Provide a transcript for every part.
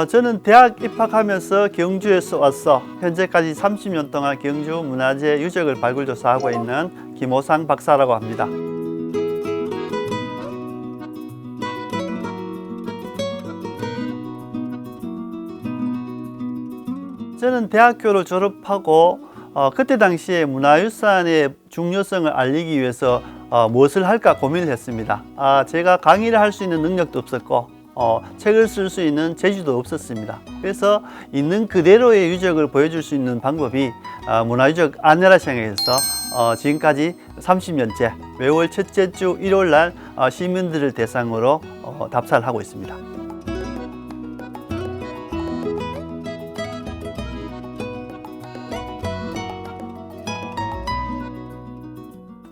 저는 대학 입학하면서 경주에서 와서 현재까지 30년 동안 경주 문화재 유적을 발굴조사하고 있는 김호상 박사라고 합니다. 저는 대학교를 졸업하고 그때 당시에 문화유산의 중요성을 알리기 위해서 무엇을 할까 고민을 했습니다. 제가 강의를 할 수 있는 능력도 없었고 책을 쓸 수 있는 재주도 없었습니다. 그래서 있는 그대로의 유적을 보여줄 수 있는 방법이 문화유적 안내라 생각해서 지금까지 30년째 매월 첫째 주 일요일 날 시민들을 대상으로 답사를 하고 있습니다.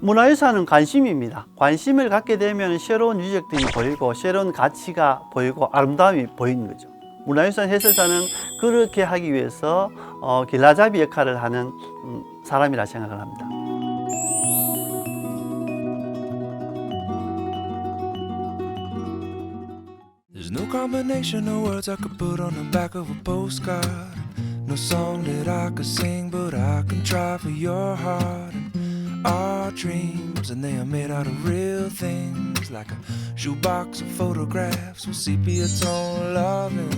문화유산은 관심입니다. 관심을 갖게 되면 새로운 유적들이 보이고 새로운 가치가 보이고 아름다움이 보이는 거죠. 문화유산 해설사는 그렇게 하기 위해서 길라잡이 역할을 하는 사람이라 생각을 합니다. There's no combination of words I could put on the back of a postcard. No song that I could sing, but I can try for your heart. Our dreams, and they are made out of real things, like a shoebox of photographs with sepia tone loving.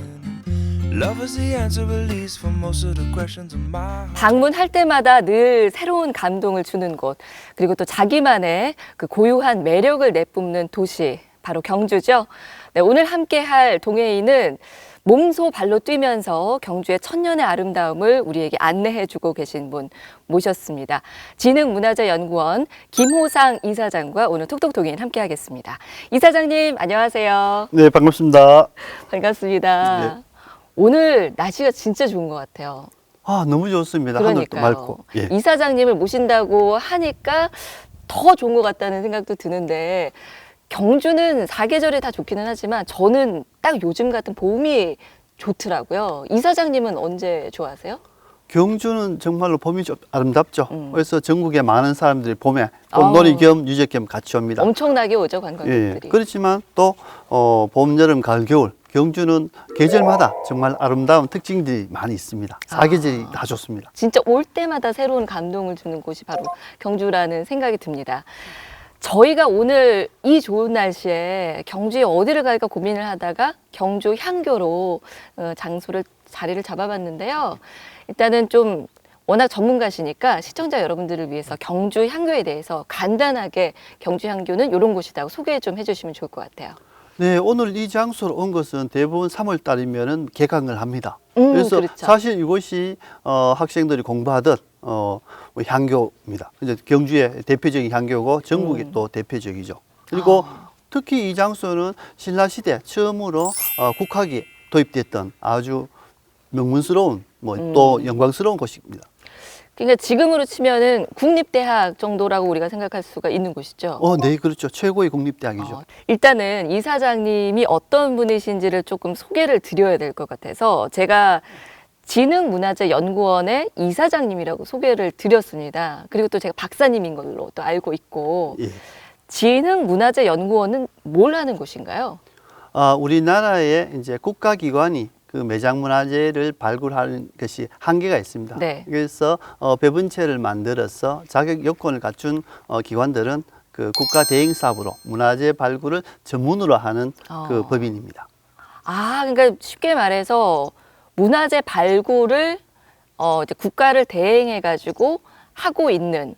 Love is the answer, at least for most of the questions of my heart. 방문할 때마다 늘 새로운 감동을 주는 곳, 그리고 또 자기만의 그 고유한 매력을 내뿜는 도시, 바로 경주죠. 네, 오늘 함께할 동해인은 몸소 발로 뛰면서 경주의 천년의 아름다움을 우리에게 안내해주고 계신 분 모셨습니다. 진흥문화재연구원 김호상 이사장과 오늘 톡톡 동해인 함께하겠습니다. 이사장님 안녕하세요. 네, 반갑습니다. 반갑습니다. 네. 오늘 날씨가 진짜 좋은 것 같아요. 너무 좋습니다. 하늘도 그러니까요. 맑고. 예. 이사장님을 모신다고 하니까 더 좋은 것 같다는 생각도 드는데, 경주는 사계절이 다 좋기는 하지만 저는 딱 요즘 같은 봄이 좋더라고요. 이사장님은 언제 좋아하세요? 경주는 정말로 봄이 좀 아름답죠. 그래서 전국에 많은 사람들이 봄에 봄놀이 겸 유적 겸 같이 옵니다. 엄청나게 오죠, 예, 관광객들이. 그렇지만 또 봄, 여름, 가을, 겨울 경주는 계절마다 정말 아름다운 특징들이 많이 있습니다. 사계절이 다 좋습니다. 진짜 올 때마다 새로운 감동을 주는 곳이 바로 경주라는 생각이 듭니다. 저희가 오늘 이 좋은 날씨에 경주에 어디를 갈까 고민을 하다가 경주 향교로 자리를 잡아봤는데요. 일단은 좀 워낙 전문가시니까 시청자 여러분들을 위해서 경주 향교에 대해서 간단하게 경주 향교는 이런 곳이다 소개 좀 해주시면 좋을 것 같아요. 네, 오늘 이 장소로 온 것은 대부분 3월 달이면은 개강을 합니다. 그래서 그렇죠. 사실 이곳이 학생들이 공부하듯 향교입니다. 이제 경주의 대표적인 향교고 전국이 또 대표적이죠. 그리고 특히 이 장소는 신라 시대 처음으로 국학이 도입됐던 아주 명문스러운 또 영광스러운 곳입니다. 그러니까 지금으로 치면은 국립대학 정도라고 우리가 생각할 수가 있는 곳이죠. 네, 그렇죠. 최고의 국립대학이죠. 일단은 이 사장님이 어떤 분이신지를 조금 소개를 드려야 될 것 같아서 제가 진흥문화재연구원의 이사장님이라고 소개를 드렸습니다. 그리고 또 제가 박사님인 걸로 또 알고 있고, 예. 진흥문화재연구원은 뭘 하는 곳인가요? 우리나라의 이제 국가기관이 그 매장문화재를 발굴하는 것이 한계가 있습니다. 네. 그래서 배분체를 만들어서 자격 요건을 갖춘 기관들은 그 국가 대행 사업으로 문화재 발굴을 전문으로 하는 그 법인입니다. 그러니까 쉽게 말해서 문화재 발굴을 이제 국가를 대행해 가지고 하고 있는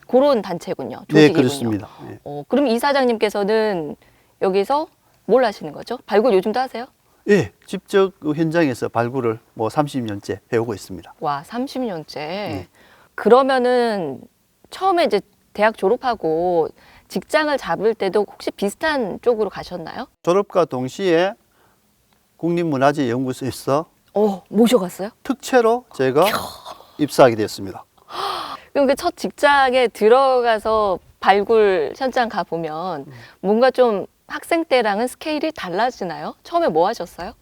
그런 단체군요. 조직이군요. 네, 그렇습니다. 네. 그럼 이 사장님께서는 여기서 뭘 하시는 거죠? 발굴 요즘도 하세요? 예, 직접 그 현장에서 발굴을 30년째 해오고 있습니다. 와, 30년째. 그러면은 처음에 이제 대학 졸업하고 직장을 잡을 때도 혹시 비슷한 쪽으로 가셨나요? 졸업과 동시에 국립문화재연구소에서 모셔갔어요? 특채로 제가 입사하게 되었습니다. 그럼 그 첫 직장에 들어가서 발굴 현장 가보면 뭔가 좀 학생 때랑은 스케일이 달라지나요? 처음에 뭐 하셨어요?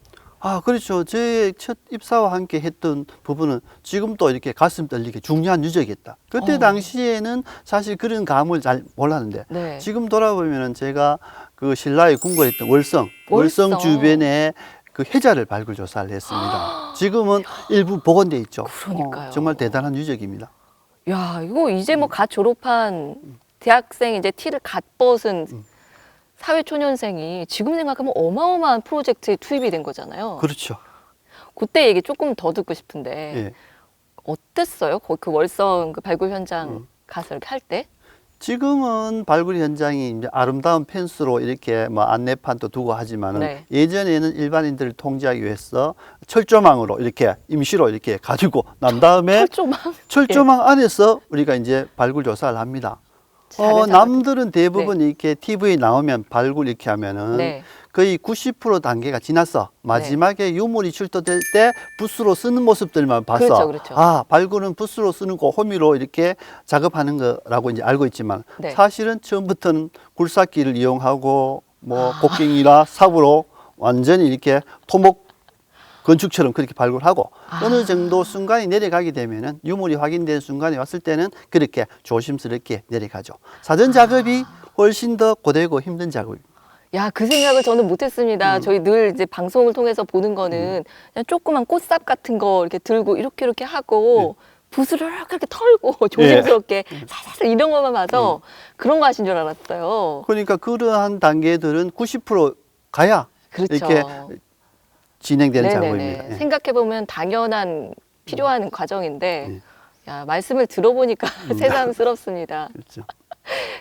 그렇죠. 제 첫 입사와 함께 했던 부분은 지금도 이렇게 가슴 떨리게 중요한 유적이었다. 그때 당시에는 사실 그런 감을 잘 몰랐는데 네. 지금 돌아보면은 제가 그 신라에 궁궐했던 월성 주변에 그 해자를 발굴 조사를 했습니다. 지금은 일부 복원돼 있죠. 그러니까요. 정말 대단한 유적입니다. 야, 이거 이제 뭐 갓 졸업한 대학생 이제 티를 갓 벗은 사회초년생이 지금 생각하면 어마어마한 프로젝트에 투입이 된 거잖아요. 그렇죠. 그때 얘기 조금 더 듣고 싶은데 예. 어땠어요? 그 월성 그 발굴 현장 가서 이렇게 할 때? 지금은 발굴 현장이 이제 아름다운 펜스로 이렇게 뭐 안내판도 두고 하지만은 네. 예전에는 일반인들을 통제하기 위해서 철조망으로 이렇게 임시로 이렇게 가지고 난 다음에 철조망? 철조망 안에서 우리가 이제 발굴 조사를 합니다. 잘해서 남들은 대부분 이렇게 TV에 나오면 발굴 이렇게 하면은 네. 거의 90% 단계가 지났어. 마지막에 유물이 출토될 때 붓으로 쓰는 모습들만 봐서 그렇죠, 그렇죠. 아, 발굴은 붓으로 쓰는 거 호미로 이렇게 작업하는 거라고 이제 알고 있지만 네. 사실은 처음부터는 굴삭기를 이용하고 뭐 아. 곡괭이나 삽으로 완전히 이렇게 토목 건축처럼 그렇게 발굴하고 아. 어느 정도 순간이 내려가게 되면은 유물이 확인된 순간에 왔을 때는 그렇게 조심스럽게 내려가죠. 사전 작업이 훨씬 더 고되고 힘든 작업입니다. 야, 그 생각을 저는 못했습니다. 저희 늘 이제 방송을 통해서 보는 거는 그냥 조그만 꽃삽 같은 거 이렇게 들고 이렇게 하고 붓을 이렇게 털고 조심스럽게 살살 이런 것만 봐서 그런 거 하신 줄 알았어요. 그러니까 그러한 단계들은 90% 가야 그렇죠. 이렇게 진행되는 네네네. 작업입니다. 예. 생각해보면 당연한 필요한 과정인데 예. 야, 말씀을 들어보니까 새삼스럽습니다. 그렇죠.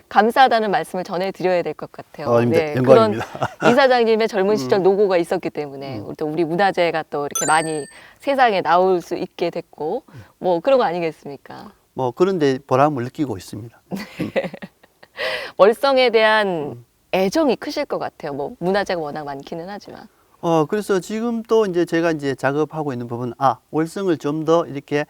감사하다는 말씀을 전해드려야 될 것 같아요. 아닙니다. 영광입니다. 그런 이사장님의 젊은 시절 노고가 있었기 때문에 또 우리 문화재가 또 이렇게 많이 세상에 나올 수 있게 됐고 뭐 그런 거 아니겠습니까? 뭐 그런데 보람을 느끼고 있습니다. 월성에 대한 애정이 크실 것 같아요. 뭐 문화재가 워낙 많기는 하지만. 그래서 지금 또 이제 제가 이제 작업하고 있는 부분은 월성을 좀 더 이렇게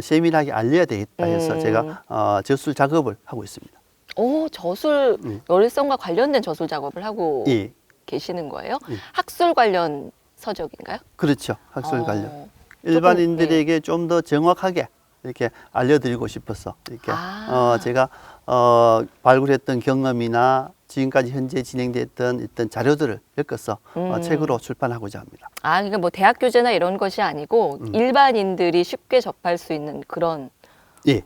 세밀하게 알려야 되겠다 해서 제가 저술 작업을 하고 있습니다. 오, 저술 월성과 관련된 저술 작업을 하고 예, 계시는 거예요? 예. 학술 관련 서적인가요? 그렇죠. 학술 관련. 조금, 일반인들에게 좀 더 정확하게 이렇게 알려드리고 싶어서 이렇게 제가 발굴했던 경험이나 지금까지 현재 진행됐던 어떤 자료들을 엮어서 책으로 출판하고자 합니다. 그러니까 뭐 대학 교재나 이런 것이 아니고 일반인들이 쉽게 접할 수 있는 그런 예.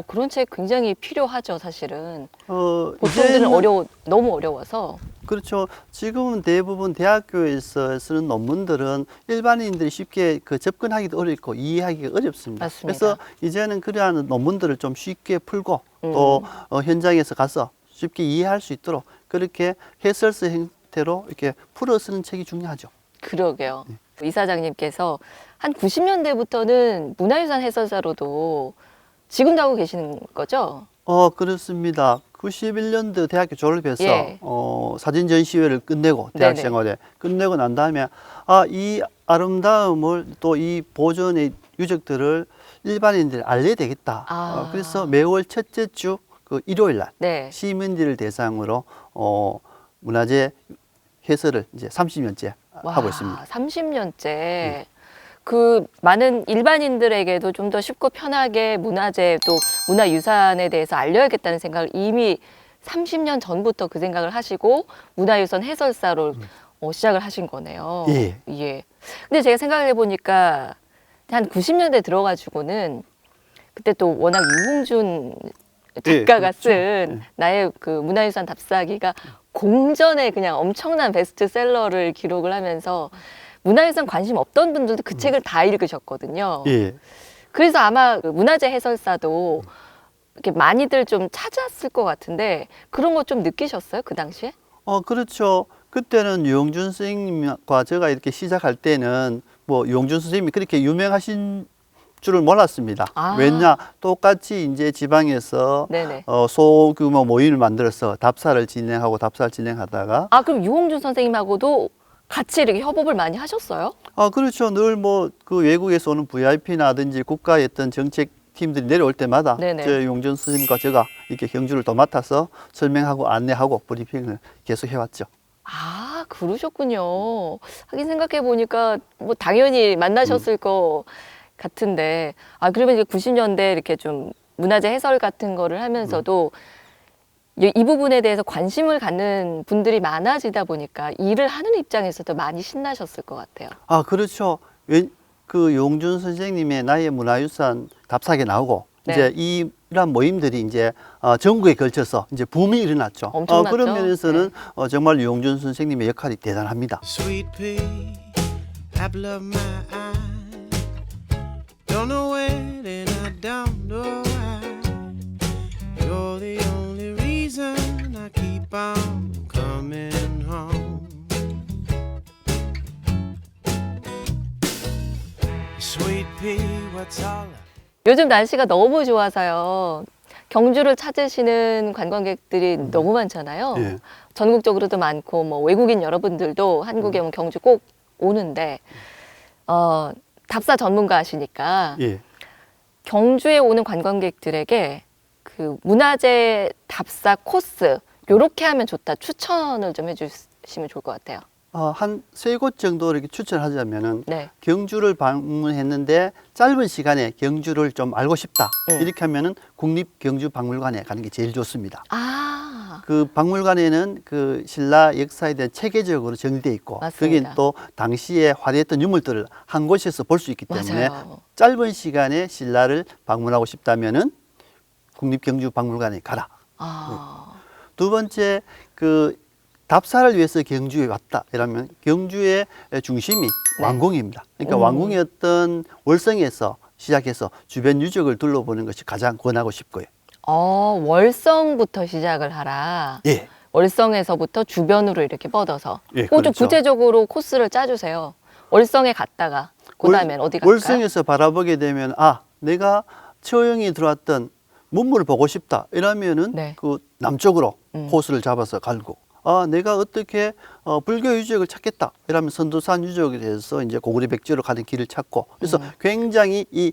그런 책 굉장히 필요하죠, 사실은. 보통들은 이제는 너무 어려워서. 그렇죠. 지금은 대부분 대학교에서 쓰는 논문들은 일반인들이 쉽게 접근하기도 어렵고 이해하기가 어렵습니다. 맞습니다. 그래서 이제는 그러한 논문들을 좀 쉽게 풀고 또 현장에서 가서 쉽게 이해할 수 있도록 그렇게 해설서 형태로 이렇게 풀어 쓰는 책이 중요하죠. 그러게요. 이사장님께서 한 90년대부터는 문화유산 해설사로도 지금도 하고 계시는 거죠? 그렇습니다. 91년도 대학교 졸업해서 예. 사진 전시회를 끝내고 대학 네네. 생활에 끝내고 난 다음에 이 아름다움을 또 이 보존의 유적들을 일반인들 알려야 되겠다. 그래서 매월 첫째 주 그 일요일 날 네. 시민들을 대상으로 문화재 해설을 이제 30년째 하고 있습니다. 30년째. 그 많은 일반인들에게도 좀 더 쉽고 편하게 문화재 또 문화유산에 대해서 알려야겠다는 생각을 이미 30년 전부터 그 생각을 하시고 문화유산 해설사로 시작을 하신 거네요. 예. 예. 근데 제가 생각해 보니까 한 90년대 들어가지고는 그때 또 워낙 유흥준 작가가 그렇죠. 쓴 나의 그 문화유산 답사기가 공전에 그냥 엄청난 베스트셀러를 기록을 하면서 문화유산 관심 없던 분들도 그 책을 다 읽으셨거든요. 예. 그래서 아마 그 문화재 해설사도 이렇게 많이들 좀 찾았을 것 같은데 그런 거 좀 느끼셨어요? 그 당시에? 그렇죠. 그때는 유영준 선생님과 제가 이렇게 시작할 때는 뭐 유영준 선생님이 그렇게 유명하신 줄을 몰랐습니다. 왜냐, 똑같이 이제 지방에서 네네. 소규모 모임을 만들어서 답사를 진행하다가 그럼 유홍준 선생님하고도 같이 이렇게 협업을 많이 하셨어요? 그렇죠. 늘 뭐 그 외국에서 오는 VIP나든지 국가의 어떤 정책 팀들이 내려올 때마다 네네. 저 용준 선생님과 제가 이렇게 경주를 또 맡아서 설명하고 안내하고 브리핑을 계속 해왔죠. 그러셨군요. 하긴 생각해 보니까 뭐 당연히 만나셨을 것 같은데 그러면 이제 90년대 이렇게 좀 문화재 해설 같은 거를 하면서도 이 부분에 대해서 관심을 갖는 분들이 많아지다 보니까 일을 하는 입장에서도 많이 신나셨을 것 같아요. 아, 그렇죠. 그 용준 선생님의 나의 문화유산 답사에 나오고 네. 이제 이러한 모임들이 이제 전국에 걸쳐서 이제 붐이 일어났죠. 엄청났죠. 그런 면에서는 정말 용준 선생님의 역할이 대단합니다. Sweet pea, apple of my eye. Don't know when and I don't know why. You're the only reason I keep on coming home. Sweet pea, what's all that? 요즘 날씨가 너무 좋아서요. 경주를 찾으시는 관광객들이 너무 많잖아요. 예. 전국적으로도 많고 뭐 외국인 여러분들도 한국에 오면 경주 꼭 오는데 답사 전문가시니까 예. 경주에 오는 관광객들에게 그 문화재 답사 코스 요렇게 하면 좋다 추천을 좀 해주시면 좋을 것 같아요. 한 3곳 정도 이렇게 추천하자면은 네. 경주를 방문했는데 짧은 시간에 경주를 좀 알고 싶다. 이렇게 하면은 국립경주박물관에 가는 게 제일 좋습니다. 아, 그 박물관에는 그 신라 역사에 대한 체계적으로 정리되어 있고 맞습니다. 거기는 또 당시에 화려했던 유물들을 한 곳에서 볼 수 있기 때문에 맞아요. 짧은 시간에 신라를 방문하고 싶다면은 국립경주박물관에 가라. 아, 두 번째, 그 답사를 위해서 경주에 왔다 이러면 경주의 중심이 네. 왕궁입니다. 그러니까 왕궁의 어떤 월성에서 시작해서 주변 유적을 둘러보는 것이 가장 권하고 싶고요. 월성부터 시작을 하라. 예. 월성에서부터 주변으로 이렇게 뻗어서. 예, 그거 좀 그렇죠. 구체적으로 코스를 짜주세요. 월성에 갔다가 그다음엔 어디 갈까요? 월성에서 바라보게 되면 내가 처형이 들어왔던 문물을 보고 싶다 이러면은 네. 그 남쪽으로 코스를 잡아서 갈고 내가 어떻게 불교 유적을 찾겠다 이러면 선도산 유적에 대해서 이제 고구려 백지로 가는 길을 찾고 그래서 굉장히 이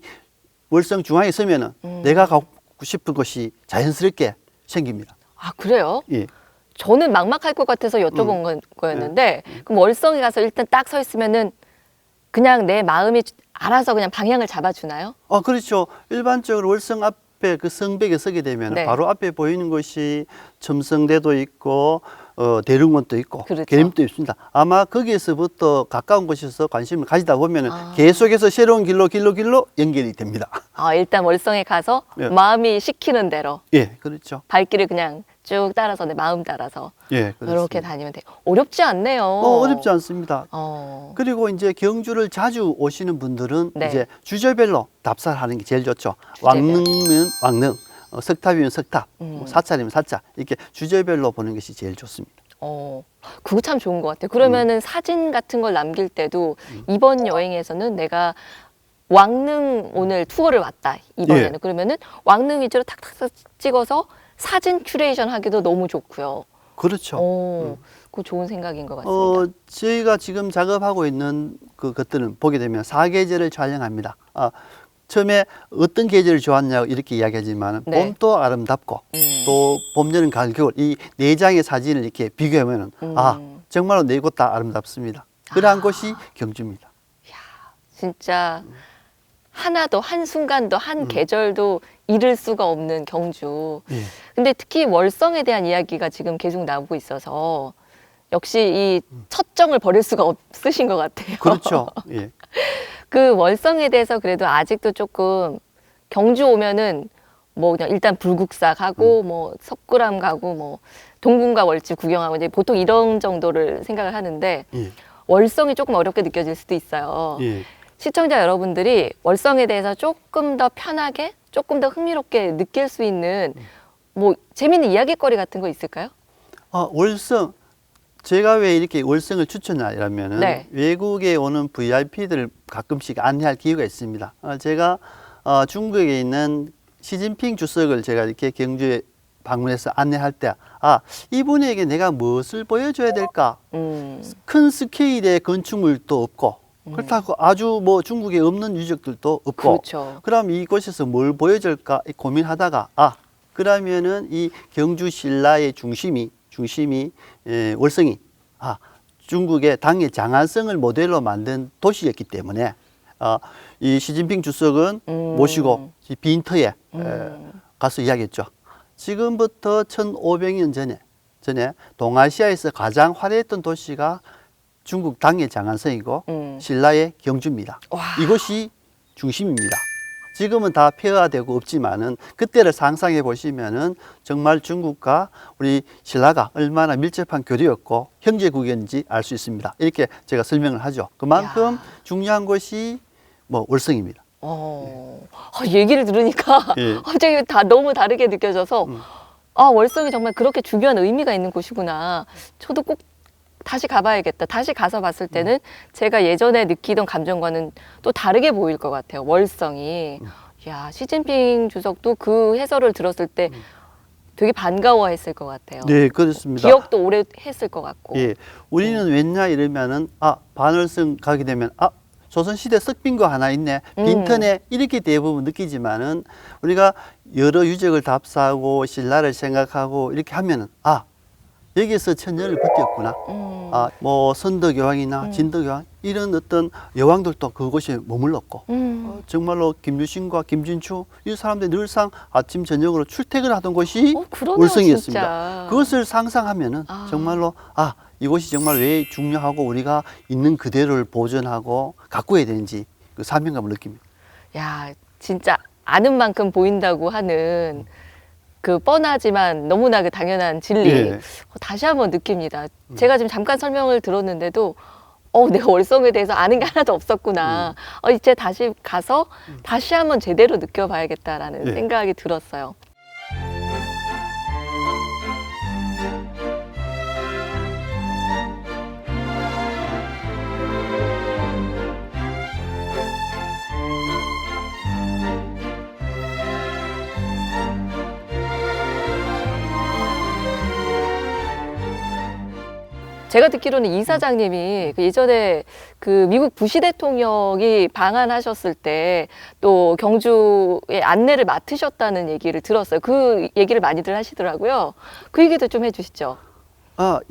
월성 중앙에 서면은 내가 가고 싶은 것이 자연스럽게 생깁니다. 아, 그래요? 예. 저는 막막할 것 같아서 여쭤본 거였는데 그럼 월성에 가서 일단 딱 서 있으면은 그냥 내 마음이 알아서 그냥 방향을 잡아주나요? 그렇죠. 일반적으로 월성 앞에 그 성벽에 서게 되면 네. 바로 앞에 보이는 것이 첨성대도 있고 대릉원도 있고 그렇죠. 계림도 있습니다. 아마 거기에서부터 가까운 곳에서 관심을 가지다 보면은 계속해서 새로운 길로 연결이 됩니다. 일단 월성에 가서 예. 마음이 시키는 대로 예, 그렇죠. 발길을 그냥 쭉 따라서 내 마음 따라서 예, 그렇게 그렇습니다. 다니면 돼요. 어렵지 않네요. 어렵지 않습니다. 어. 그리고 이제 경주를 자주 오시는 분들은 네. 이제 주제별로 답사를 하는 게 제일 좋죠. 주제별. 왕릉이면 왕릉, 석탑이면 석탑, 음. 사찰이면 사찰 이렇게 주제별로 보는 것이 제일 좋습니다. 그거 참 좋은 것 같아요. 그러면은 사진 같은 걸 남길 때도 이번 여행에서는 내가 왕릉 오늘 투어를 왔다 이번에는 예. 그러면은 왕릉 위주로 탁탁탁 찍어서 사진 큐레이션 하기도 너무 좋고요. 그렇죠. 그거 좋은 생각인 것 같습니다. 저희가 지금 작업하고 있는 것들은 보게 되면 4계절을 촬영합니다. 처음에 어떤 계절을 좋았냐고 이렇게 이야기하지만 네. 봄도 아름답고 또 봄, 여름, 가을, 겨울 이 4장의 사진을 이렇게 비교하면 정말로 4곳 다 아름답습니다. 그러한 곳이 경주입니다. 진짜 하나도 한순간도 한 계절도 잃을 수가 없는 경주. 예. 근데 특히 월성에 대한 이야기가 지금 계속 나오고 있어서 역시 이 첫정을 버릴 수가 없으신 것 같아요. 그렇죠. 예. 그 월성에 대해서 그래도 아직도 조금 경주 오면은 뭐 그냥 일단 불국사 가고 뭐 석굴암 가고 뭐 동궁과 월지 구경하고 이제 보통 이런 정도를 생각을 하는데 예. 월성이 조금 어렵게 느껴질 수도 있어요. 예. 시청자 여러분들이 월성에 대해서 조금 더 편하게 조금 더 흥미롭게 느낄 수 있는 뭐 재밌는 이야기거리 같은 거 있을까요? 월성 제가 왜 이렇게 월성을 추천하냐면은 네. 외국에 오는 VIP들을 가끔씩 안내할 기회가 있습니다. 제가 중국에 있는 시진핑 주석을 제가 이렇게 경주에 방문해서 안내할 때 이분에게 내가 무엇을 보여줘야 될까? 큰 스케일의 건축물도 없고 그렇다고 아주 뭐 중국에 없는 유적들도 없고 그렇죠. 그럼 이곳에서 뭘 보여줄까 고민하다가 그러면은 이 경주 신라의 중심이 월성이 중국의 당의 장안성을 모델로 만든 도시였기 때문에 이 시진핑 주석은 모시고 이 빈터에 가서 이야기했죠. 지금부터 1500년 전에 동아시아에서 가장 화려했던 도시가 중국 당의 장안성이고 신라의 경주입니다. 와. 이곳이 중심입니다. 지금은 다 폐허되고 없지만은 그때를 상상해 보시면은 정말 중국과 우리 신라가 얼마나 밀접한 교류였고 형제국이었는지 알 수 있습니다. 이렇게 제가 설명을 하죠. 그만큼 야. 중요한 곳이 뭐 월성입니다. 얘기를 들으니까 예. 갑자기 다 너무 다르게 느껴져서 아, 월성이 정말 그렇게 중요한 의미가 있는 곳이구나. 저도 꼭 다시 가봐야겠다. 다시 가서 봤을 때는 제가 예전에 느끼던 감정과는 또 다르게 보일 것 같아요. 월성이. 야, 시진핑 주석도 그 해설을 들었을 때 되게 반가워했을 것 같아요. 네, 그렇습니다. 기억도 오래 했을 것 같고. 예, 우리는 왜냐 이러면은 반월성 가게 되면 조선시대 석빈거 하나 있네, 빈터네, 이렇게 대부분 느끼지만은 우리가 여러 유적을 답사하고 신라를 생각하고 이렇게 하면은 여기서 천년을 버텼구나. 뭐 선덕여왕이나 진덕여왕 이런 어떤 여왕들도 그곳에 머물렀고 정말로 김유신과 김진추 이 사람들이 늘상 아침 저녁으로 출퇴근하던 곳이 그러네요, 월성이었습니다. 진짜. 그것을 상상하면은 정말로 이곳이 정말 왜 중요하고 우리가 있는 그대로를 보존하고 가꾸어야 되는지 그 사명감을 느낍니다. 야, 진짜 아는 만큼 보인다고 하는 그 뻔하지만 너무나 그 당연한 진리 예. 다시 한번 느낍니다. 제가 지금 잠깐 설명을 들었는데도 내가 월성에 대해서 아는 게 하나도 없었구나. 이제 다시 가서 다시 한번 제대로 느껴봐야겠다라는 예. 생각이 들었어요. 제가 듣기로는 이사장님이 그 예전에 그 미국 부시 대통령이 방한하셨을 때 또 경주의 안내를 맡으셨다는 얘기를 들었어요. 그 얘기를 많이들 하시더라고요. 그 얘기도 좀 해주시죠.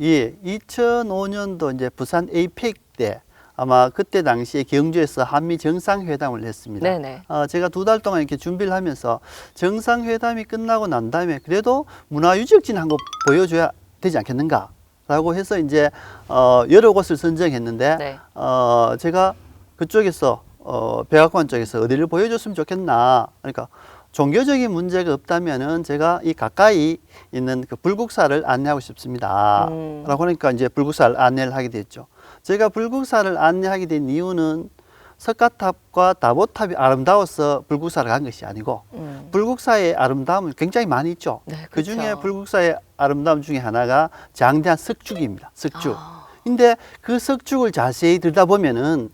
예. 2005년도 이제 부산 에이펙 때 아마 그때 당시에 경주에서 한미 정상회담을 했습니다. 네네. 제가 2달 동안 이렇게 준비를 하면서 정상회담이 끝나고 난 다음에 그래도 문화유적진 한 거 보여줘야 되지 않겠는가? 라고 해서 이제 여러 곳을 선정했는데 네. 제가 그쪽에서 백악관 쪽에서 어디를 보여줬으면 좋겠나. 그러니까 종교적인 문제가 없다면은 제가 이 가까이 있는 그 불국사를 안내하고 싶습니다. 라고 하니까 이제 불국사를 안내를 하게 됐죠. 제가 불국사를 안내하게 된 이유는 석가탑과 다보탑이 아름다워서 불국사를 간 것이 아니고 불국사의 아름다움은 굉장히 많이 있죠. 네, 그 중에 그렇죠. 불국사의 아름다움 중에 하나가 장대한 석축입니다. 석축. 근데 그 석축을 자세히 들여다보면은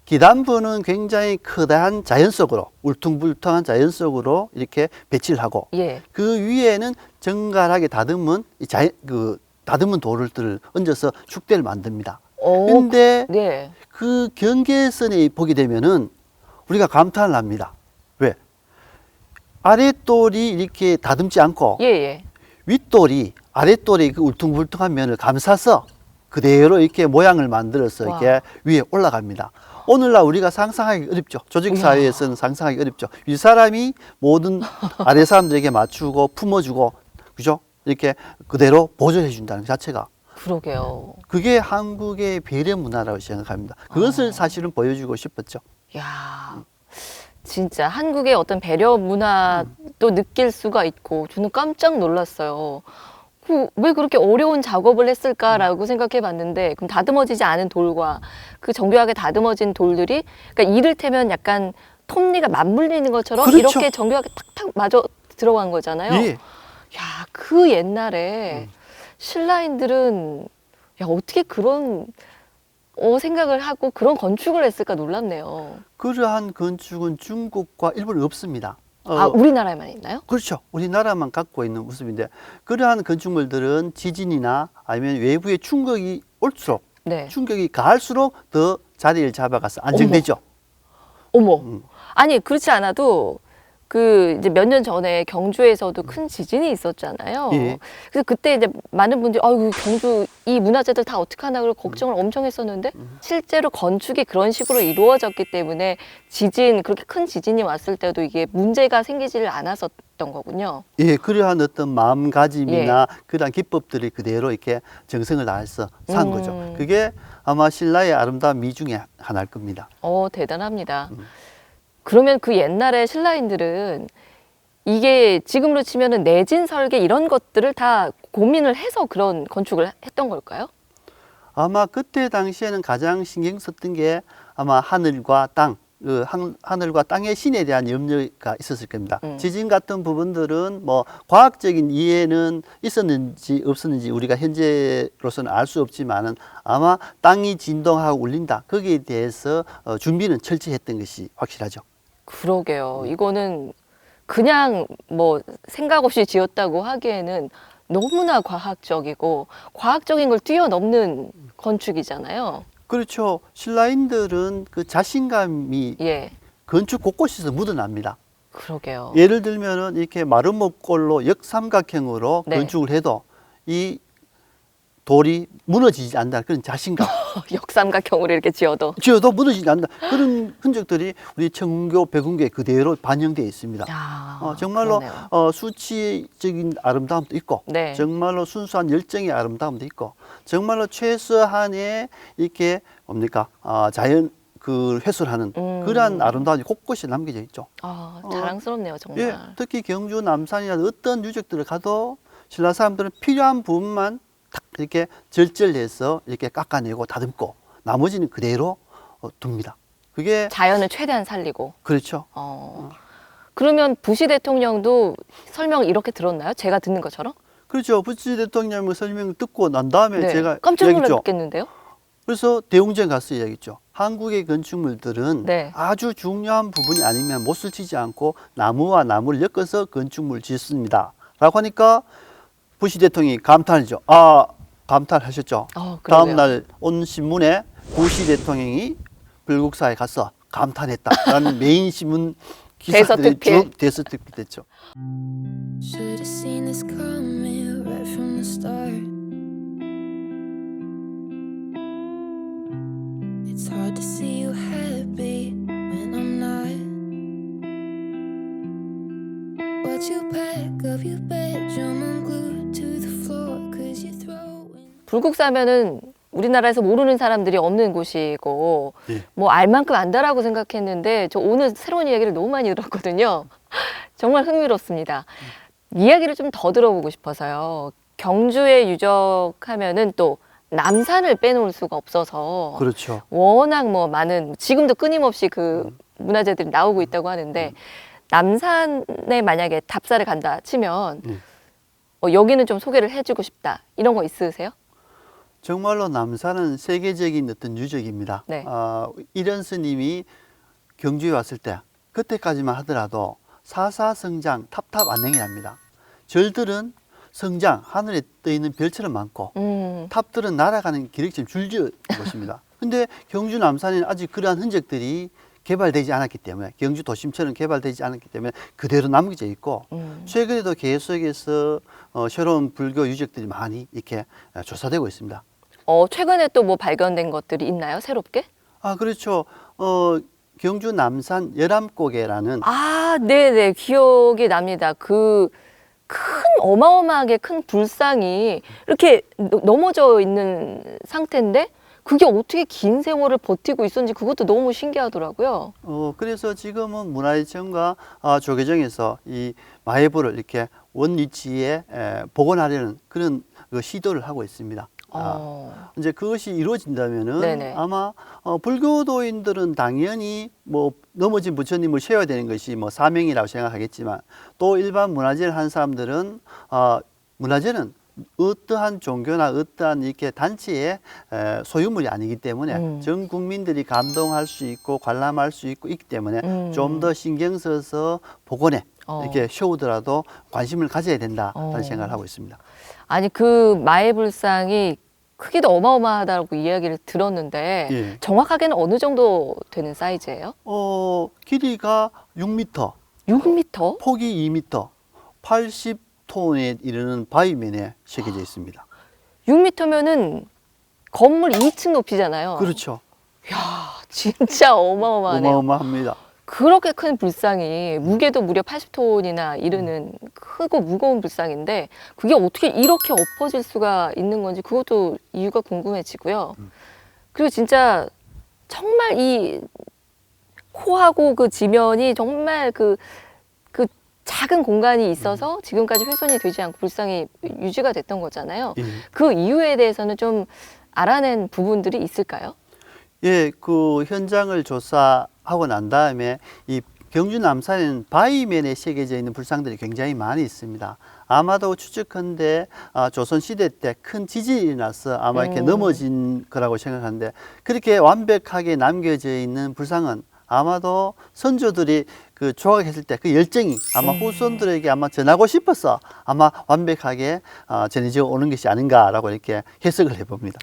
기단부는 굉장히 커다란 자연 속으로 울퉁불퉁한 자연 속으로 이렇게 배치를 하고 예. 그 위에는 정갈하게 다듬은 다듬은 돌들을 얹어서 축대를 만듭니다. 근데 네. 그 경계선에 보게 되면은 우리가 감탄을 합니다. 왜? 아랫돌이 이렇게 다듬지 않고 예. 윗돌이 아랫돌이 그 울퉁불퉁한 면을 감싸서 그대로 이렇게 모양을 만들어서 이렇게 위에 올라갑니다. 오늘날 우리가 상상하기 어렵죠. 조직사회에서는 상상하기 어렵죠. 윗사람이 모든 아래 사람들에게 맞추고 품어주고, 그죠? 이렇게 그대로 보존해 준다는 것 자체가. 그러게요. 그게 한국의 배려 문화라고 생각합니다. 그것을 사실은 보여주고 싶었죠. 야, 진짜 한국의 어떤 배려 문화도 느낄 수가 있고 저는 깜짝 놀랐어요. 왜 그렇게 어려운 작업을 했을까라고 생각해 봤는데 그럼 다듬어지지 않은 돌과 그 정교하게 다듬어진 돌들이 그러니까 이를테면 약간 톱니가 맞물리는 것처럼 그렇죠. 이렇게 정교하게 탁탁 맞아 들어간 거잖아요. 예. 야, 그 옛날에 신라인들은 야, 어떻게 그런 생각을 하고 그런 건축을 했을까 놀랍네요. 그러한 건축은 중국과 일본에 없습니다. 우리나라에만 있나요? 그렇죠. 우리나라만 갖고 있는 모습인데 그러한 건축물들은 지진이나 아니면 외부의 충격이 올수록 네. 충격이 가할수록 더 자리를 잡아가서 안정되죠. 어머. 아니 그렇지 않아도 그 이제 몇 년 전에 경주에서도 큰 지진이 있었잖아요. 예. 그래서 그때 이제 많은 분들이 아유 경주 이 문화재들 다 어떡하나 그걸 걱정을 엄청 했었는데 실제로 건축이 그런 식으로 이루어졌기 때문에 지진 그렇게 큰 지진이 왔을 때도 이게 문제가 생기지를 않았었던 거군요. 예, 그러한 어떤 마음가짐이나 그러한 기법들이 그대로 이렇게 정성을 다해서 산 거죠. 그게 아마 신라의 아름다운 미 중에 하나일 겁니다. 대단합니다. 그러면 그 옛날에 신라인들은 이게 지금으로 치면은 내진 설계 이런 것들을 다 고민을 해서 그런 건축을 했던 걸까요? 아마 그때 당시에는 가장 신경 썼던 게 아마 하늘과 땅, 하늘과 땅의 신에 대한 염려가 있었을 겁니다. 지진 같은 부분들은 뭐 과학적인 이해는 있었는지 없었는지 우리가 현재로서는 알 수 없지만은 아마 땅이 진동하고 울린다. 거기에 대해서 준비는 철저히 했던 것이 확실하죠. 그러게요. 이거는 그냥 뭐 생각 없이 지었다고 하기에는 너무나 과학적이고 과학적인 걸 뛰어넘는 건축이잖아요. 그렇죠. 신라인들은 그 자신감이 예, 건축 곳곳에서 묻어납니다. 그러게요. 예를 들면은 이렇게 마름모꼴로 역삼각형으로 네. 건축을 해도 이 돌이 무너지지 않는다. 그런 자신감. 역삼각형으로 이렇게 지어도. 지어도 무너지지 않는다. 그런 흔적들이 우리 청운교, 백운교에 그대로 반영되어 있습니다. 야, 정말로 그러네요. 수치적인 아름다움도 있고, 네. 정말로 순수한 열정의 아름다움도 있고, 정말로 최소한의 이렇게 뭡니까 자연 그 훼손하는 그러한 아름다움이 곳곳에 남겨져 있죠. 자랑스럽네요, 정말. 예, 특히 경주 남산이나 어떤 유적들을 가도 신라 사람들은 필요한 부분만 탁 이렇게 절절해서 이렇게 깎아내고 다듬고 나머지는 그대로 둡니다. 그게 자연을 최대한 살리고. 그렇죠. 그러면 부시 대통령도 설명을 이렇게 들었나요? 제가 듣는 것처럼? 그렇죠. 부시 대통령의 설명을 듣고 난 다음에 네. 제가 깜짝 이야기했죠. 놀랐겠는데요? 그래서 대웅전 가서 이야기했죠. 한국의 건축물들은 네. 아주 중요한 부분이 아니면 못을 치지 않고 나무와 나무를 엮어서 건축물을 짓습니다. 라고 하니까 부시 대통령이 감탄하죠. 감탄하셨죠. 그러게요. 다음 날 온 신문에 부시 대통령이 불국사에 가서 감탄했다라는 메인 신문 기사들이 대서특필. 쭉 대서특필됐죠. Should have seen this coming right from the start. It's hard to see you happy when I'm not. What you pack of your bedroom, I'm glued to the floor 'cause you throw in. 불국사면은 우리나라에서 모르는 사람들이 없는 곳이고 예. 뭐 알 만큼 안다라고 생각했는데 저 오늘 새로운 이야기를 너무 많이 들었거든요. 정말 흥미롭습니다. 이야기를 좀 더 들어보고 싶어서요. 경주에 유적하면은 또 남산을 빼놓을 수가 없어서 그렇죠. 워낙 뭐 많은 지금도 끊임없이 그 문화재들이 나오고 있다고 하는데 남산에 만약에 답사를 간다 치면 여기는 좀 소개를 해주고 싶다 이런 거 있으세요? 정말로 남산은 세계적인 어떤 유적입니다. 네. 이런 스님이 경주에 왔을 때 그때까지만 하더라도 사사성장 탑탑안녕이랍니다. 절들은 성장 하늘에 떠 있는 별처럼 많고 탑들은 날아가는 기력처럼 줄지어 것입니다. 근데 경주 남산에는 아직 그러한 흔적들이 개발되지 않았기 때문에 경주 도심처럼 개발되지 않았기 때문에 그대로 남겨져 있고 최근에도 계속해서 새로운 불교 유적들이 많이 이렇게 조사되고 있습니다. 최근에 또 뭐 발견된 것들이 있나요? 새롭게? 그렇죠. 경주 남산 열암고개라는 네네. 기억이 납니다. 그 어마어마하게 큰 불상이 이렇게 넘어져 있는 상태인데 그게 어떻게 긴 세월을 버티고 있었는지 그것도 너무 신기하더라고요. 그래서 지금은 문화유치원과 조계정에서 이 마해부를 이렇게 원 위치에 복원하려는 그런 시도를 하고 있습니다. 이제 그것이 이루어진다면은 네네. 아마 불교도인들은 당연히 뭐 넘어진 부처님을 세워야 되는 것이 뭐 사명이라고 생각하겠지만 또 일반 문화재를 한 사람들은 문화재는 어떠한 종교나 어떠한 이렇게 단체의 소유물이 아니기 때문에 전 국민들이 감동할 수 있고 관람할 수 있고 있기 때문에 좀 더 신경 써서 복원에 이렇게 세우더라도 관심을 가져야 된다라는 생각을 하고 있습니다. 아니 그 마해불상이 크기도 어마어마하다고 이야기를 들었는데 예. 정확하게는 어느 정도 되는 사이즈예요? 길이가 6m, 6m? 폭이 2m, 80톤에 이르는 바위면에 새겨져 있습니다. 6m면은 건물 2층 높이잖아요. 그렇죠. 진짜 어마어마하네요. 어마어마합니다. 그렇게 큰 불상이 무게도 무려 80톤이나 이르는 크고 무거운 불상인데 그게 어떻게 이렇게 엎어질 수가 있는 건지 그것도 이유가 궁금해지고요. 그리고 진짜 정말 이 코하고 그 지면이 정말 그 작은 공간이 있어서 지금까지 훼손이 되지 않고 불상이 유지가 됐던 거잖아요. 예. 그 이유에 대해서는 좀 알아낸 부분들이 있을까요? 예, 그 현장을 조사하고 난 다음에 이 경주 남산에는 바위면에 새겨져 있는 불상들이 굉장히 많이 있습니다. 아마도 추측컨대 조선시대 때 큰 지진이 일어나서 아마 이렇게 넘어진 거라고 생각하는데 그렇게 완벽하게 남겨져 있는 불상은 아마도 선조들이 그 조각했을 때 그 열정이 아마 후손들에게 아마 전하고 싶어서 아마 완벽하게 전해져 오는 것이 아닌가라고 이렇게 해석을 해봅니다.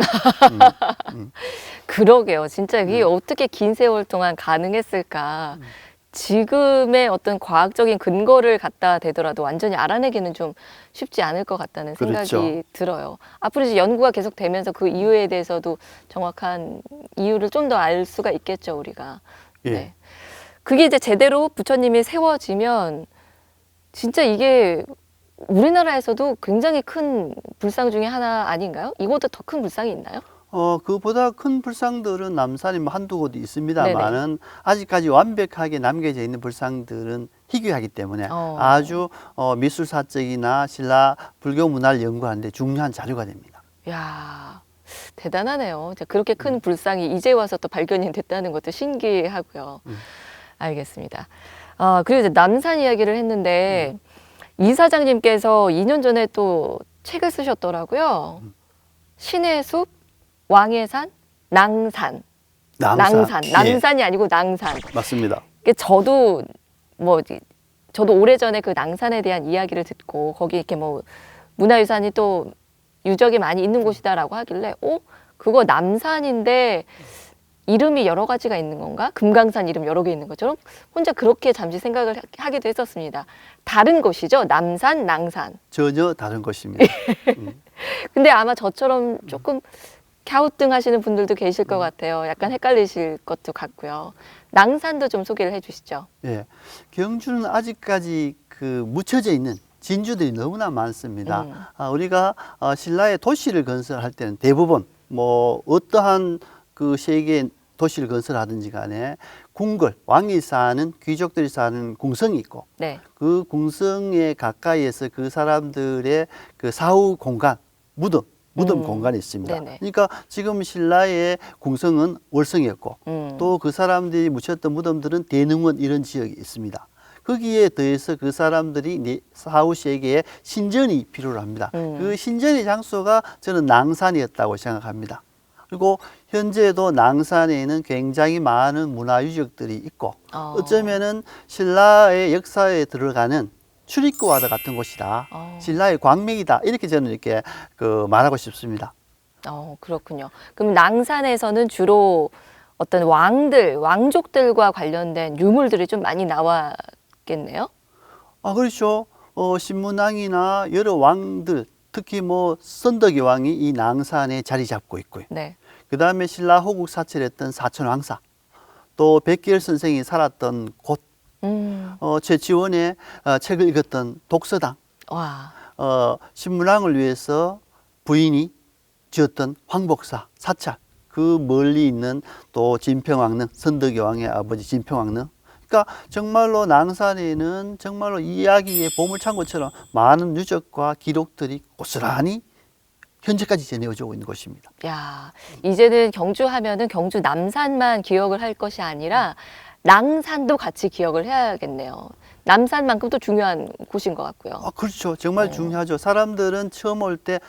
그러게요. 진짜 이게 어떻게 긴 세월 동안 가능했을까. 지금의 어떤 과학적인 근거를 갖다 대더라도 완전히 알아내기는 좀 쉽지 않을 것 같다는 생각이 그렇죠. 들어요. 앞으로 이제 연구가 계속 되면서 그 이유에 대해서도 정확한 이유를 좀 더 알 수가 있겠죠, 우리가. 예. 네. 그게 이제 제대로 부처님이 세워지면 진짜 이게 우리나라에서도 굉장히 큰 불상 중에 하나 아닌가요? 이거보다 더 큰 불상이 있나요? 그보다 큰 불상들은 남산에 뭐 한두 곳 있습니다만은 아직까지 완벽하게 남겨져 있는 불상들은 희귀하기 때문에 아주 미술사적이나 신라 불교 문화를 연구하는 데 중요한 자료가 됩니다. 야 대단하네요. 그렇게 큰 불상이 이제 와서 또 발견이 됐다는 것도 신기하고요. 알겠습니다. 그리고 이제 남산 이야기를 했는데 이 사장님께서 2년 전에 또 책을 쓰셨더라고요. 신의 숲, 왕의 산, 낭산. 예, 남산이 아니고 낭산. 맞습니다. 저도 저도 오래전에 그 낭산에 대한 이야기를 듣고 거기 이렇게 뭐 문화유산이 또 유적이 많이 있는 곳이다라고 하길래 그거 남산인데 이름이 여러 가지가 있는 건가? 금강산 이름 여러 개 있는 것처럼 혼자 그렇게 잠시 생각을 하기도 했었습니다. 다른 곳이죠? 남산, 낭산. 전혀 다른 것입니다. 근데 아마 저처럼 조금 갸우뚱하시는 분들도 계실 것 같아요. 약간 헷갈리실 것도 같고요. 낭산도 좀 소개를 해주시죠. 예, 경주는 아직까지 그 묻혀져 있는 진주들이 너무나 많습니다. 우리가 신라의 도시를 건설할 때는 대부분 뭐 어떠한 그 세계의 도시를 건설하든지 간에 궁궐, 왕이 사는 귀족들이 사는 궁성이 있고 네. 그 궁성에 가까이에서 그 사람들의 그 사후 공간, 무덤 공간이 있습니다. 네네. 그러니까 지금 신라의 궁성은 월성이었고 또 그 사람들이 묻혔던 무덤들은 대릉원 이런 지역이 있습니다. 거기에 더해서 그 사람들이 사후 세계에 신전이 필요로 합니다. 그 신전의 장소가 저는 낭산이었다고 생각합니다. 그리고 현재도 낭산에는 굉장히 많은 문화유적들이 있고 어쩌면은 신라의 역사에 들어가는 출입구와도 같은 곳이다. 신라의 광명이다. 이렇게 저는 이렇게 말하고 싶습니다. 그렇군요. 그럼 낭산에서는 주로 어떤 왕족들과 관련된 유물들이 좀 많이 나왔겠네요? 그렇죠. 신문왕이나 여러 왕들, 특히 뭐 선덕이 왕이 이 낭산에 자리 잡고 있고요. 네. 그 다음에 신라 호국 사찰했던 사천왕사, 또 백기열 선생이 살았던 곳, 최치원의 책을 읽었던 독서당, 와. 신문왕을 위해서 부인이 지었던 황복사, 사찰, 그 멀리 있는 또 진평왕릉, 선덕이 왕의 아버지 진평왕릉. 그러니까 정말로 낭산에는 정말로 이야기의 보물창고처럼 많은 유적과 기록들이 고스란히 현재까지 전해오고 있는 곳입니다. 야, 이제는 경주 하면은 경주 남산만 기억을 할 것이 아니라 낭산도 같이 기억을 해야겠네요. 남산만큼 또 중요한 곳인 것 같고요. 그렇죠. 정말 중요하죠. 사람들은 처음 올 때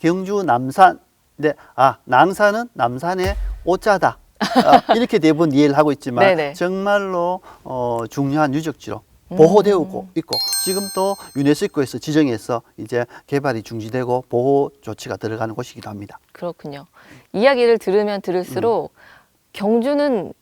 경주 남산, 네, 낭산은 남산의 오자다. 이렇게 대부분 이해를 하고 있지만 네네. 정말로 중요한 유적지로 보호되고 있고 지금 또 유네스코에서 지정해서 이제 개발이 중지되고 보호 조치가 들어가는 곳이기도 합니다. 그렇군요. 이야기를 들으면 들을수록 경주는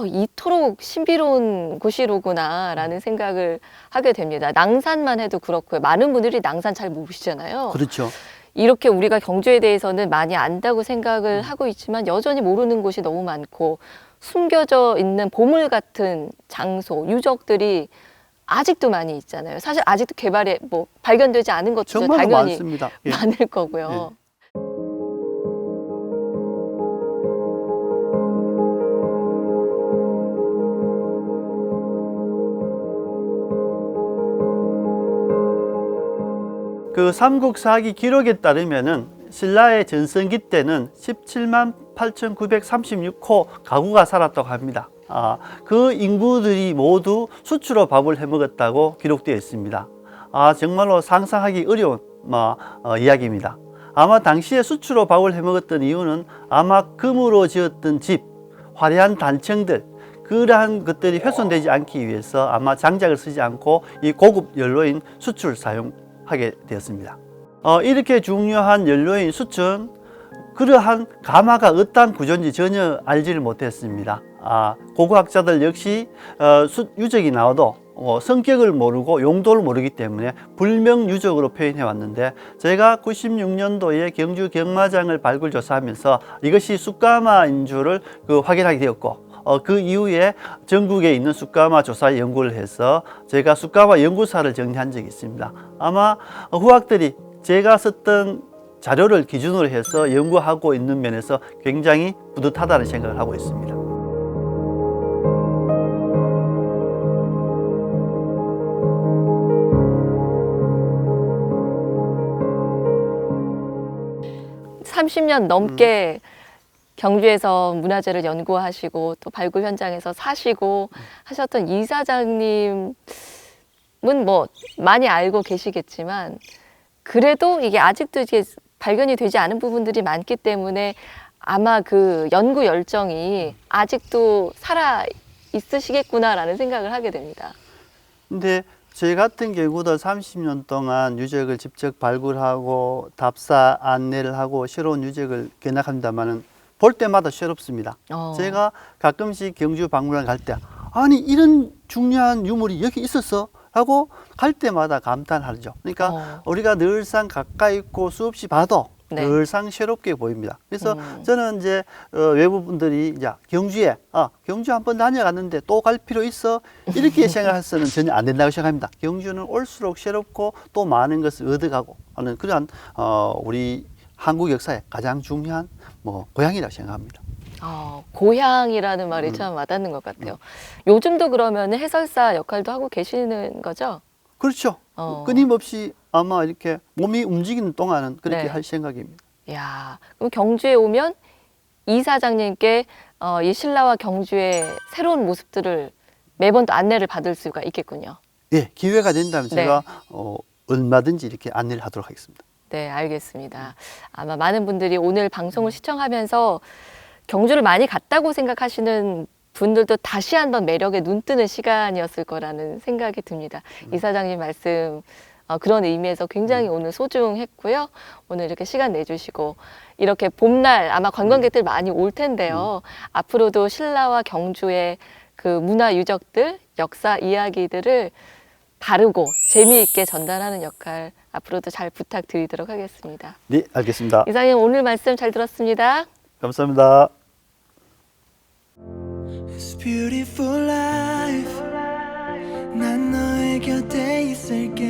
이토록 신비로운 곳이로구나라는 생각을 하게 됩니다. 낭산만 해도 그렇고요. 많은 분들이 낭산 잘 모르시잖아요. 그렇죠. 이렇게 우리가 경주에 대해서는 많이 안다고 생각을 하고 있지만 여전히 모르는 곳이 너무 많고 숨겨져 있는 보물 같은 장소, 유적들이 아직도 많이 있잖아요. 사실 아직도 개발에 발견되지 않은 것도 정말 당연히 많습니다. 예. 많을 거고요. 그 삼국사기 기록에 따르면은 신라의 전성기 때는 17만 8,936호 가구가 살았다고 합니다. 그 인구들이 모두 수추로 밥을 해 먹었다고 기록되어 있습니다. 정말로 상상하기 어려운 이야기입니다. 아마 당시에 수추로 밥을 해 먹었던 이유는 아마 금으로 지었던 집, 화려한 단청들, 그러한 것들이 훼손되지 않기 위해서 아마 장작을 쓰지 않고 이 고급 연료인 수추를 사용하게 되었습니다. 이렇게 중요한 연료인 수추는 그러한 가마가 어떠한 구조인지 전혀 알지를 못했습니다. 고고학자들 역시 유적이 나와도 성격을 모르고 용도를 모르기 때문에 불명유적으로 표현해 왔는데, 제가 96년도에 경주 경마장을 발굴 조사하면서 이것이 숯가마인 줄을 확인하게 되었고, 그 이후에 전국에 있는 숯가마 조사 연구를 해서 제가 숯가마 연구사를 정리한 적이 있습니다. 아마 후학들이 제가 썼던 자료를 기준으로 해서 연구하고 있는 면에서 굉장히 뿌듯하다는 생각을 하고 있습니다. (30년) 넘게 경주에서 문화재를 연구하시고 또 발굴 현장에서 사시고 하셨던 이사장님은 많이 알고 계시겠지만, 그래도 이게 아직도 이게 발견이 되지 않은 부분들이 많기 때문에 아마 그 연구 열정이 아직도 살아 있으시겠구나라는 생각을 하게 됩니다. 근데 제 같은 경우도 30년 동안 유적을 직접 발굴하고 답사 안내를 하고 새로운 유적을 견학합니다만은 볼 때마다 새롭습니다. 제가 가끔씩 경주 박물관 갈 때 아니 이런 중요한 유물이 여기 있었어? 하고 갈 때마다 감탄하죠. 그러니까 우리가 늘상 가까이 있고 수없이 봐도 네. 늘상 새롭게 보입니다. 그래서 저는 이제 외부분들이 이제 경주에 경주 한번 다녀갔는데 또 갈 필요 있어? 이렇게 생각해서는 전혀 안 된다고 생각합니다. 경주는 올수록 새롭고 또 많은 것을 얻어가고 하는 그러한 우리 한국 역사의 가장 중요한 고향이라고 생각합니다. 고향이라는 말이 참 와닿는 것 같아요. 요즘도 그러면 해설사 역할도 하고 계시는 거죠? 그렇죠. 끊임없이 아마 이렇게 몸이 움직이는 동안은 그렇게 네. 할 생각입니다. 이야, 그럼 경주에 오면 이사장님께 이 신라와 경주의 새로운 모습들을 매번 또 안내를 받을 수가 있겠군요. 예, 기회가 된다면 네. 제가 얼마든지 이렇게 안내를 하도록 하겠습니다. 네, 알겠습니다. 아마 많은 분들이 오늘 방송을 시청하면서 경주를 많이 갔다고 생각하시는 분들도 다시 한번 매력에 눈뜨는 시간이었을 거라는 생각이 듭니다. 이사장님 말씀 그런 의미에서 굉장히 오늘 소중했고요. 오늘 이렇게 시간 내주시고 이렇게 봄날 아마 관광객들 많이 올 텐데요. 앞으로도 신라와 경주의 그 문화 유적들, 역사 이야기들을 바르고 재미있게 전달하는 역할 앞으로도 잘 부탁드리도록 하겠습니다. 네, 알겠습니다. 이사장님 오늘 말씀 잘 들었습니다. 감사합니다. It's beautiful life. 난 너의 곁에 있을게.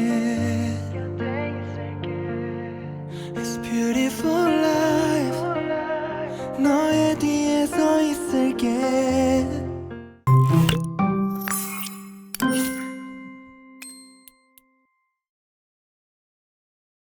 It's beautiful life. 너의 뒤에 서 있을게.